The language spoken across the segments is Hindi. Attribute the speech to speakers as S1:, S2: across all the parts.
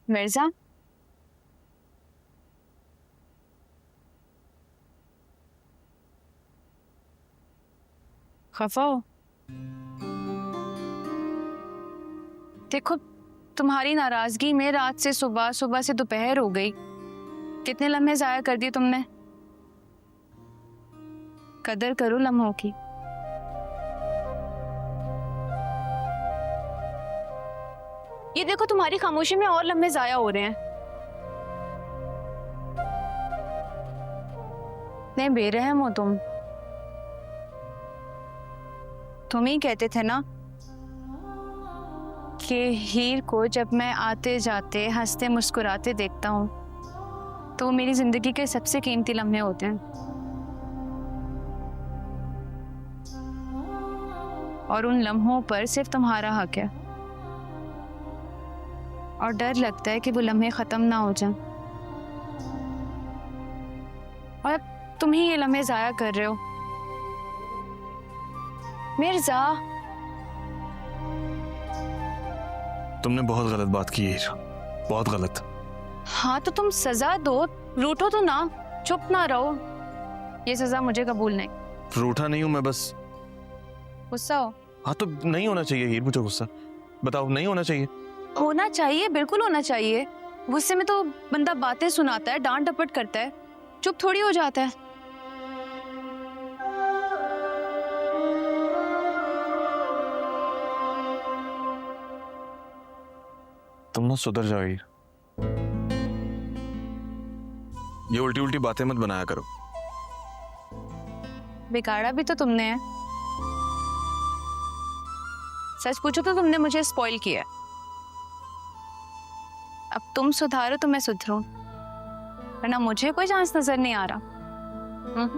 S1: मिर्जा, खफा हो? देखो, तुम्हारी नाराजगी में रात से सुबह, सुबह से दोपहर हो गई। कितने लम्हे जाया कर दिए तुमने। कदर करो लम्हों की। ये देखो, तुम्हारी खामोशी में और लम्हे जाया हो रहे हैं। नहीं, बेरहम हो तुम। तुम ही कहते थे ना कि हीर को जब मैं आते जाते हंसते मुस्कुराते देखता हूँ तो वो मेरी जिंदगी के सबसे कीमती लम्हे होते हैं। और उन लम्हों पर सिर्फ तुम्हारा हक है। और डर लगता है कि वो लम्हे खत्म ना हो जाएं। और अब तुम ही ये लम्हे जाया कर रहे हो। मिर्जा,
S2: तुमने बहुत गलत बात की है, बहुत गलत।
S1: हाँ तो तुम सजा दो, रूठो तो ना, चुप ना रहो। ये सजा मुझे कबूल नहीं।
S2: रूठा नहीं हूं मैं, बस
S1: गुस्सा हो?
S2: हाँ तो नहीं होना चाहिए हीर मुझे गुस्सा। बताओ, नहीं होना चाहिए?
S1: होना चाहिए, बिल्कुल होना चाहिए। गुस्से में तो बंदा बातें सुनाता है, डांट डपट करता है, चुप थोड़ी हो जाता है।
S2: तुम ना सुधर जाओ हीर। ये उल्टी उल्टी बातें मत बनाया करो।
S1: बिगाड़ा भी तो तुमने है। सच पूछो तो तुमने मुझे स्पॉइल किया। अब तुम सुधारो तो मैं सुधरूं, वरना मुझे कोई चांस नजर नहीं आ रहा।
S2: हाँ,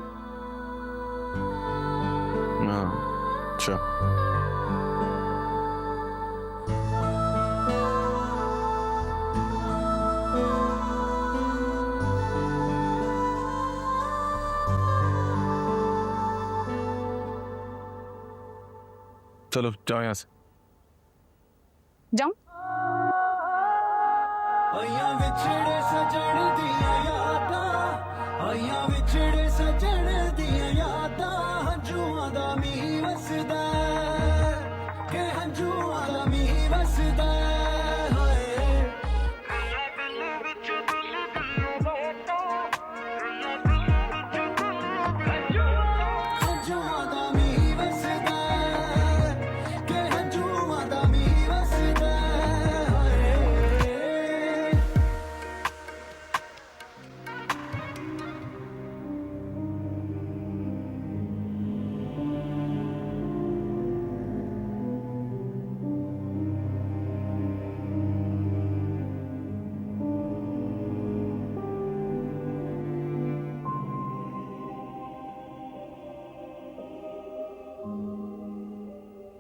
S2: अच्छा। चलो जाओ यहाँ से।
S1: जाऊं?
S3: आइयां विछड़े सजण दियां यादां, आइयां विछड़े सजण दियां यादां, हंझूआं दा मींह वसदा के हंझूआं दा मींह वसदा हाय। मेरे दिल विच दिल दियां बातां, हंझूआं दा मींह वसदा के हंझूआं दा मींह वसदा हाय।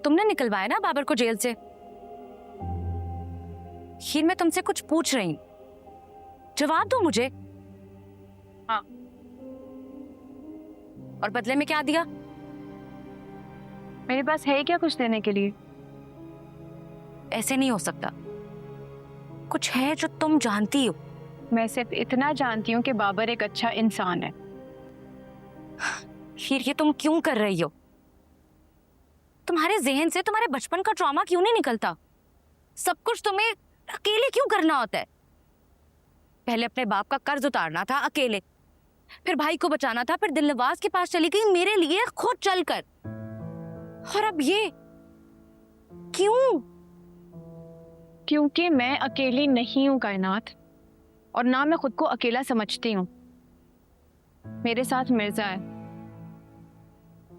S4: तुमने निकलवाया ना बाबर को जेल से। हीर, मैं तुमसे कुछ पूछ रही हूं, जवाब दो मुझे।
S1: हाँ।
S4: और बदले में क्या दिया?
S1: मेरे पास है क्या कुछ देने के लिए?
S4: ऐसे नहीं हो सकता। कुछ है जो तुम जानती हो।
S1: मैं सिर्फ इतना जानती हूँ कि बाबर एक अच्छा इंसान है।
S4: हीर, ये तुम क्यों कर रही हो? तुम्हारे जहन से तुम्हारे बचपन का ट्रॉमा क्यों नहीं निकलता? सब कुछ तुम्हें अकेले क्यों करना होता है? पहले अपने बाप का कर्ज उतारना था अकेले, फिर भाई को बचाना था, फिर दिलनवाज के पास चली गई मेरे लिए खुद चलकर, और अब ये क्यों?
S1: क्योंकि मैं अकेली नहीं हूं कायनात, और ना मैं खुद को अकेला समझती हूँ। मेरे साथ मिर्जा है,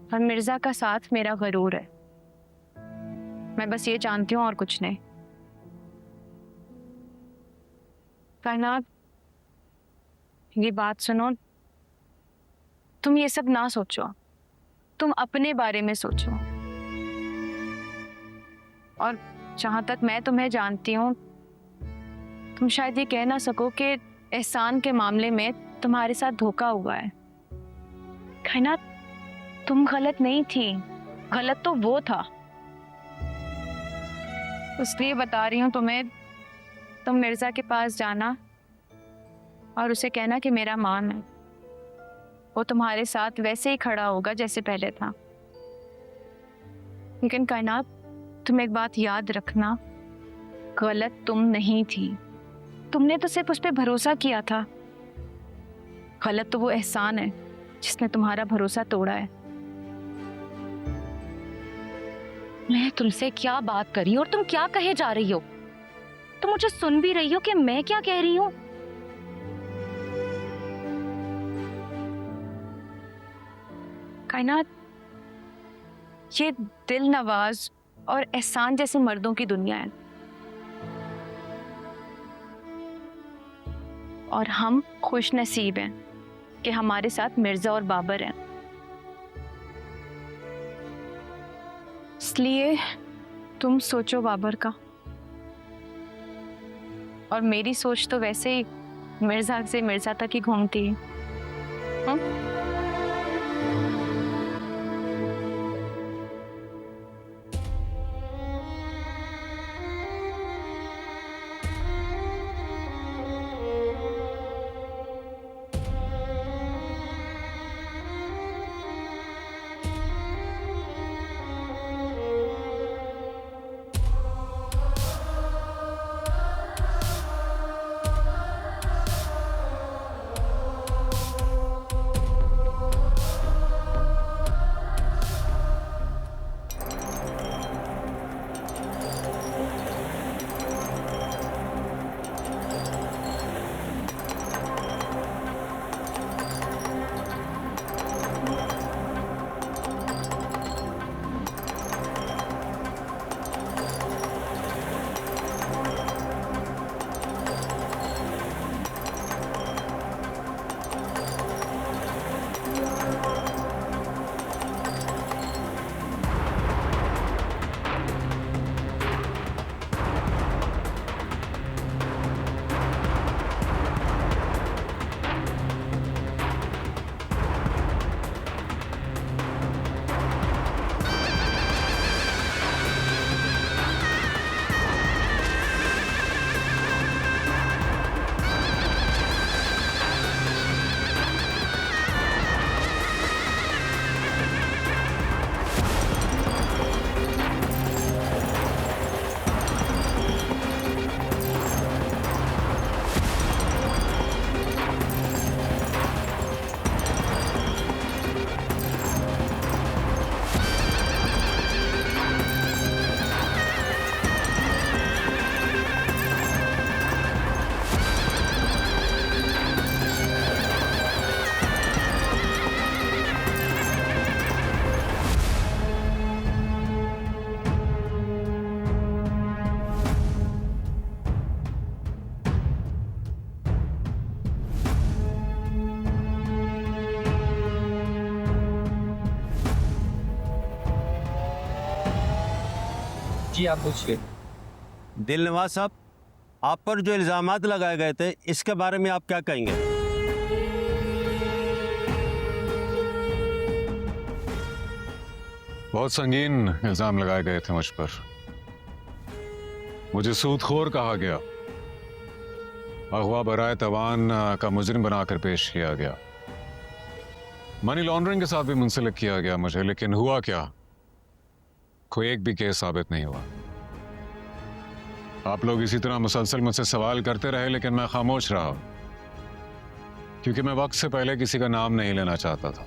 S1: और मिर्जा का साथ मेरा गरूर है। मैं बस ये जानती हूँ और कुछ नहीं। कायनात, ये बात सुनो, तुम ये सब ना सोचो, तुम अपने बारे में सोचो। और जहां तक मैं तुम्हें जानती हूँ, तुम शायद ये कह ना सको कि एहसान के मामले में तुम्हारे साथ धोखा हुआ है। कायनात, तुम गलत नहीं थी, गलत तो वो था। इसलिए बता रही हूँ तुम्हें तुम मिर्जा के पास जाना और उसे कहना कि मेरा मान है, वो तुम्हारे साथ वैसे ही खड़ा होगा जैसे पहले था। लेकिन कायनात, तुम एक बात याद रखना, गलत तुम नहीं थी। तुमने तो सिर्फ उस पर भरोसा किया था। गलत तो वो एहसान है जिसने तुम्हारा भरोसा तोड़ा है।
S4: मैं तुमसे क्या बात कर रही हूँ और तुम क्या कहे जा रही हो? तुम मुझे सुन भी रही हो कि मैं क्या कह रही हूँ?
S1: कायनात, ये दिल नवाज और एहसान जैसे मर्दों की दुनिया है, और हम खुश नसीब हैं कि हमारे साथ मिर्जा और बाबर हैं। इसलिए तुम सोचो बाबर का, और मेरी सोच तो वैसे ही मिर्जा से मिर्जा तक ही घूमती है।
S5: जी आप पूछिए।
S6: दिलनवाज साहब, आप पर जो इल्ज़ामात लगाए गए थे इसके बारे में आप क्या कहेंगे?
S7: बहुत संगीन इल्जाम लगाए गए थे मुझ पर। मुझे सूदखोर कहा गया, अगवा बराए तवान का मुजरिम बनाकर पेश किया गया, मनी लॉन्ड्रिंग के साथ भी मुंसलिक किया गया मुझे। लेकिन हुआ क्या? कोई एक भी केस साबित नहीं हुआ। आप लोग इसी तरह मुसलसल मुझसे सवाल करते रहे, लेकिन मैं खामोश रहा, क्योंकि मैं वक्त से पहले किसी का नाम नहीं लेना चाहता था।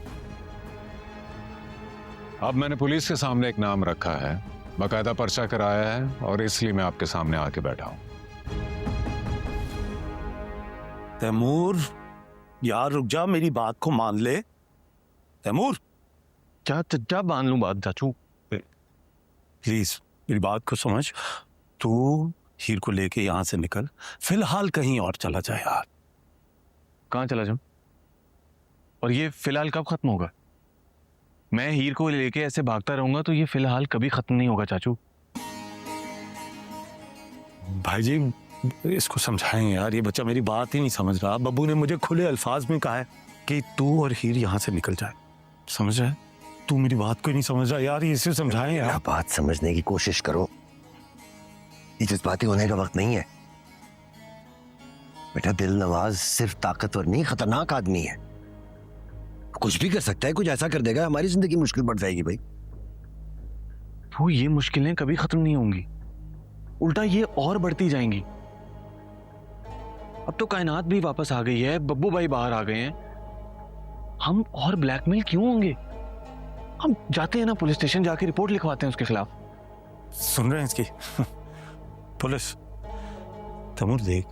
S7: अब मैंने पुलिस के सामने एक नाम रखा है, बाकायदा पर्चा कराया है, और इसलिए मैं आपके सामने आके बैठा हूं।
S8: तैमूर, यार रुक जा, मेरी बात को मान ले। तैमूर,
S2: क्या मान लूं बात चाचू?
S8: प्लीज मेरी बात को समझ। तू हीर को लेके यहाँ से निकल, फिलहाल कहीं और चला जाए यार।
S2: कहाँ चला जाऊं? और ये फिलहाल कब खत्म होगा? मैं हीर को लेके ऐसे भागता रहूंगा तो ये फिलहाल कभी खत्म नहीं होगा चाचू।
S8: भाई जी, इसको समझाएं यार, ये बच्चा मेरी बात ही नहीं समझ रहा। बब्बू ने मुझे खुले अल्फाज में कहा है कि तू और हीर यहाँ से निकल जाए, समझ रहा है? तू मेरी बात को ही नहीं समझ रहा यार, इसे समझाएं यार।
S9: बात समझने की कोशिश करो, ये जज्बाती होने का वक्त नहीं है।
S5: बेटा दिल नवाज सिर्फ ताकतवर नहीं, खतरनाक आदमी है। कुछ भी कर सकता है, कुछ ऐसा कर देगा हमारी जिंदगी मुश्किल बढ़ जाएगी भाई।
S2: वो ये मुश्किलें कभी खत्म नहीं होंगी, उल्टा ये और बढ़ती जाएंगी। अब तो कायनात भी वापस आ गई है, बब्बू भाई बाहर आ गए हैं, हम और ब्लैकमेल क्यों होंगे? हम जाते हैं ना पुलिस स्टेशन, जाके रिपोर्ट लिखवाते हैं उसके खिलाफ।
S8: सुन रहे हैं इसकी? पुलिस, तैमूर देख,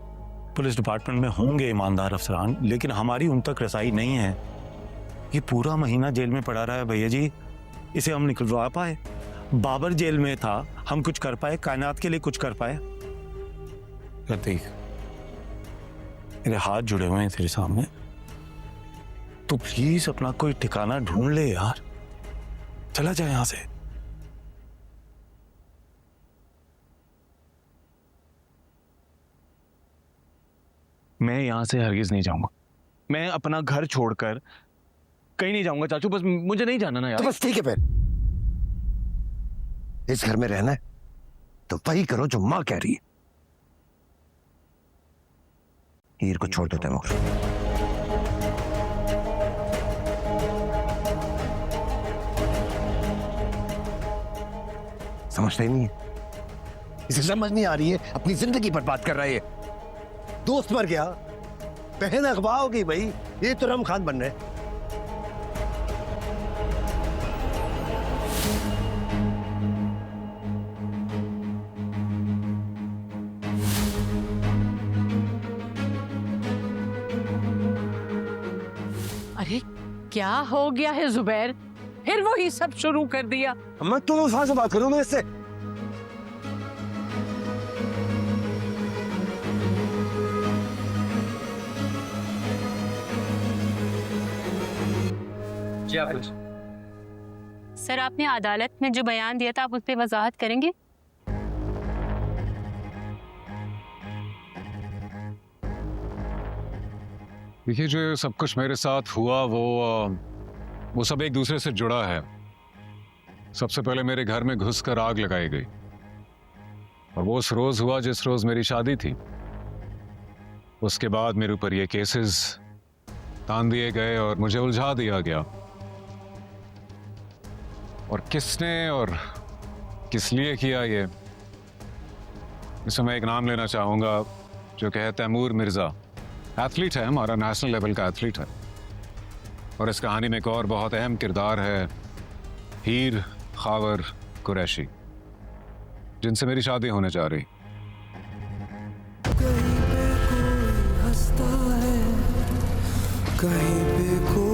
S8: पुलिस डिपार्टमेंट में होंगे ईमानदार अफसरान, लेकिन हमारी उन तक रसाई नहीं है। ये पूरा महीना जेल में पड़ा रहा है भैया जी, इसे हम निकलवा पाए? बाबर जेल में था, हम कुछ कर पाए? कायनात के लिए कुछ कर पाए? देख, मेरे हाथ जुड़े हुए हैं तेरे सामने, तो प्लीज अपना कोई ठिकाना ढूंढ ले यार, चला जाए यहां से।
S2: मैं यहां से हरगिज नहीं जाऊंगा, मैं अपना घर छोड़कर कहीं नहीं जाऊंगा चाचू, बस मुझे नहीं जाना ना
S5: तो
S2: यार।
S5: बस ठीक है, फिर इस घर में रहना है तो वही करो जो मां कह रही है। हीर को छोड़ दो तैमूर। समझता ही नहीं है, इसे समझ नहीं आ रही है, अपनी जिंदगी बर्बाद कर रही है। दोस्त मर गया, बहन अगवा हो गई भाई, ये तो रम खान बन रहे।
S9: अरे क्या हो गया है जुबैर, फिर वही सब शुरू कर दिया?
S5: अम्मा तुम वफा से बात करो मैं इससे।
S1: सर, आपने अदालत में जो बयान दिया था, आप उस पर वजाहत करेंगे?
S7: देखिए, जो सब कुछ मेरे साथ हुआ वो सब एक दूसरे से जुड़ा है। सबसे पहले मेरे घर में घुसकर आग लगाई गई, और वो उस रोज हुआ जिस रोज मेरी शादी थी। उसके बाद मेरे ऊपर ये केसेस तान दिए गए और मुझे उलझा दिया गया। और किसने और किस लिए किया ये, इसमें मैं एक नाम लेना चाहूंगा, जो कि है तैमूर मिर्जा। एथलीट है, हमारा नेशनल लेवल का एथलीट है। और इस कहानी में एक और बहुत अहम किरदार है, हीर खावर कुरैशी, जिनसे मेरी शादी होने जा रही।
S3: कहीं पे कोई हंसता है, कहीं पे कोई